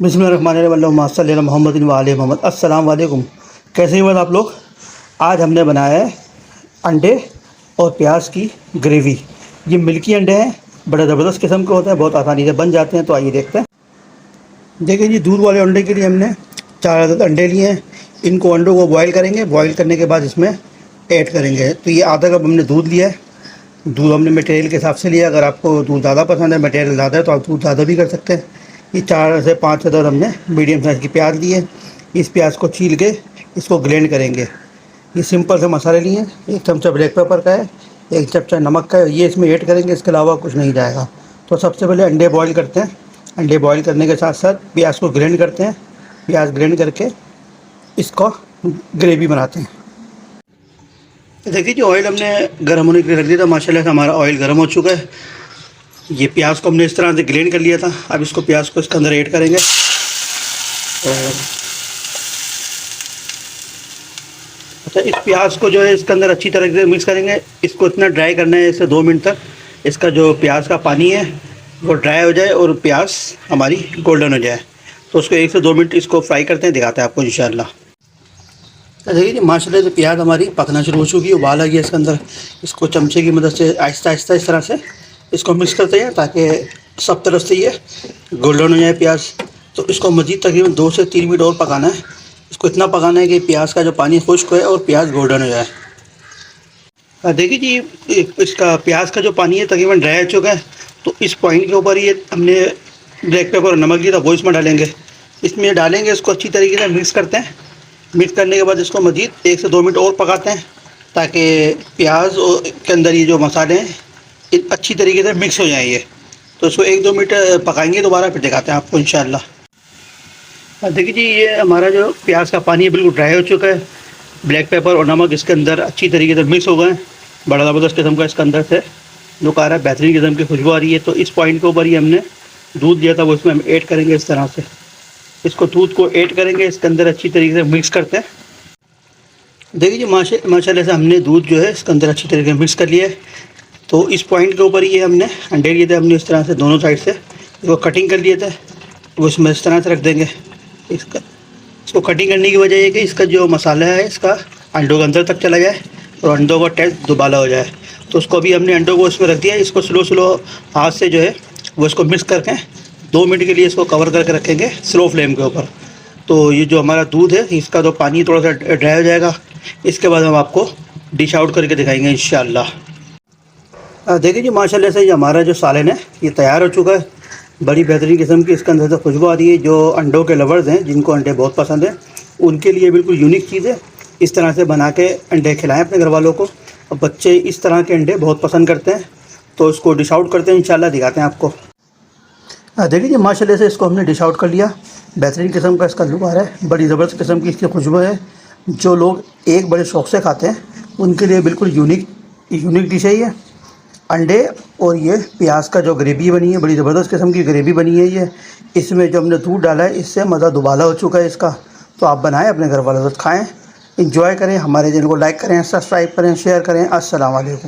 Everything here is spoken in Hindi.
बिस्मिल्लाहिर्रहमानिर्रहीम मोहम्मद मोहम्मद अस्सलाम वालेकुम। कैसे हैं आप लोग? आज हमने बनाया है अंडे और प्याज की ग्रेवी। ये मिल्की अंडे हैं, बड़े ज़बरदस्त किस्म के होते हैं, बहुत आसानी से बन जाते हैं। तो आइए देखते हैं। देखिए जी, दूध वाले अंडे के लिए हमने 4 अदद अंडे लिए हैं। इनको अंडों को बॉयल करेंगे। बॉयल करने के बाद इसमें ऐड करेंगे। तो ये आधा कप हमने दूध लिया है। दूध हमने मटेरियल के हिसाब से लिया। अगर आपको दूध ज़्यादा पसंद है, मटेरियल ज़्यादा है, तो आप दूध ज़्यादा भी कर सकते हैं। ये 4 से 5 अदद हमने मीडियम साइज़ की प्याज लिए। इस प्याज को छील के इसको ग्राइंड करेंगे। ये सिंपल से मसाले लिए हैं। 1 चमचा ब्लैक पेपर का है, 1 चमचा नमक का है। ये इसमें ऐड करेंगे, इसके अलावा कुछ नहीं जाएगा। तो सबसे पहले अंडे बॉयल करते हैं। अंडे बॉयल करने के साथ साथ प्याज को ग्राइंड करते हैं। प्याज ग्राइंड करके इसको ग्रेवी बनाते हैं। देखिए जी, ऑयल हमने गर्म होने के लिए रख दिया था। माशाल्लाह से हमारा ऑयल गर्म हो चुका है। ये प्याज को हमने इस तरह से ग्राइंड कर लिया था। अब इसको प्याज को इसके अंदर ऐड करेंगे और अच्छा, इस प्याज को जो है इसके अंदर अच्छी तरह से मिक्स करेंगे। इसको इतना ड्राई करना है, इससे 2 मिनट तक इसका जो प्याज का पानी है वो ड्राई हो जाए और प्याज हमारी गोल्डन हो जाए। तो उसको 1 से 2 मिनट इसको फ्राई करते हैं, दिखाते हैं आपको इंशाल्लाह। देखिए जी, माशाल्लाह से प्याज हमारी पकना शुरू हो चुकी है, उबाल आ गया इसके अंदर। इसको चमचे की मदद से आहिस्ता आहिस्ता इस तरह से इसको मिक्स करते हैं ताकि सब तरफ से ये गोल्डन हो जाए प्याज। तो इसको मज़ीद तकरीबन 2 से 3 मिनट और पकाना है। इसको इतना पकाना है कि प्याज का जो पानी खुश्क है और प्याज गोल्डन हो जाए। देखिए जी, इसका प्याज का जो पानी है तकरीबन ड्राई हो चुका है। तो इस पॉइंट के ऊपर ये हमने ब्लैक पेपर और नमक लिया था, वो इसमें डालेंगे। इसमें डालेंगे, इसको अच्छी तरीके से मिक्स करते हैं। मिक्स करने के बाद इसको मज़ीद 1 से 2 मिनट और पकाते हैं ताकि प्याज के अंदर ये जो मसाले हैं अच्छी तरीके से मिक्स हो जाएं ये। तो इसको 1-2 मिनट पकाएंगे दोबारा, फिर दिखाते हैं आपको इंशाल्लाह। देखिए जी, ये हमारा जो प्याज का पानी है बिल्कुल ड्राई हो चुका है। ब्लैक पेपर और नमक इसके अंदर अच्छी तरीके से मिक्स हो गए। बड़ा ज़बरदस्त किस्म का इसके अंदर से लुक आ रहा है, बेहतरीन किस्म की खुशबू आ रही है। तो इस पॉइंट के ऊपर ही हमने दूध लिया था, वो इसमें हम ऐड करेंगे। इस तरह से इसको दूध को ऐड करेंगे, इसके अंदर अच्छी तरीके से मिक्स करते हैं। देखिए जी, माशाल्लाह से हमने दूध जो है इसके अंदर अच्छी तरीके से मिक्स कर लिया है। तो इस पॉइंट के ऊपर ये हमने अंडे लिए थे, हमने इस तरह से दोनों साइड से इसको कटिंग कर लिए थे। वो इसमें इस तरह से रख देंगे। इसको कटिंग करने की वजह ये कि इसका जो मसाला है इसका अंडों के अंदर तक चला जाए और अंडों का टेस्ट दुबाला हो जाए। तो उसको अभी हमने अंडों को इसमें रख दिया है। इसको स्लो हाथ से जो है वो इसको मिक्स करके 2 मिनट के लिए इसको कवर करके रखेंगे स्लो फ्लेम के ऊपर। तो ये जो हमारा दूध है इसका तो पानी थोड़ा सा ड्राई हो जाएगा। इसके बाद हम आपको डिश आउट करके दिखाएंगे इंशाल्लाह। देखिए जी, माशाल्लाह से ये हमारा जो सालन है ये तैयार हो चुका है। बड़ी बेहतरीन किस्म की इसके अंदर से खुशबू आ रही है। जो अंडों के लवर्स हैं, जिनको अंडे बहुत पसंद हैं, उनके लिए बिल्कुल यूनिक चीज़ है। इस तरह से बना के अंडे खिलाएं अपने घर वालों को। और बच्चे इस तरह के अंडे बहुत पसंद करते हैं। तो इसको डिश आउट करते हैं इंशाल्लाह, दिखाते हैं आपको। देखिए जी, माशाल्लाह से इसको हमने डिश आउट कर लिया। बेहतरीन किस्म का इसका लुक आ रहा है, बड़ी ज़बरदस्त किस्म की इसकी खुशबू है। जो लोग एक बड़े शौक़ से खाते हैं उनके लिए बिल्कुल यूनिक डिश है ये। अंडे और ये प्याज का जो ग्रेवी बनी है, बड़ी ज़बरदस्त किस्म की ग्रेवी बनी है ये। इसमें जो हमने दूध डाला है इससे मज़ा दुबाला हो चुका है इसका। तो आप बनाएं, अपने घर वालों के साथ खाएँ, इंजॉय करें। हमारे चैनल को लाइक करें, सब्सक्राइब करें, शेयर करें। अस्सलाम वालेकुम।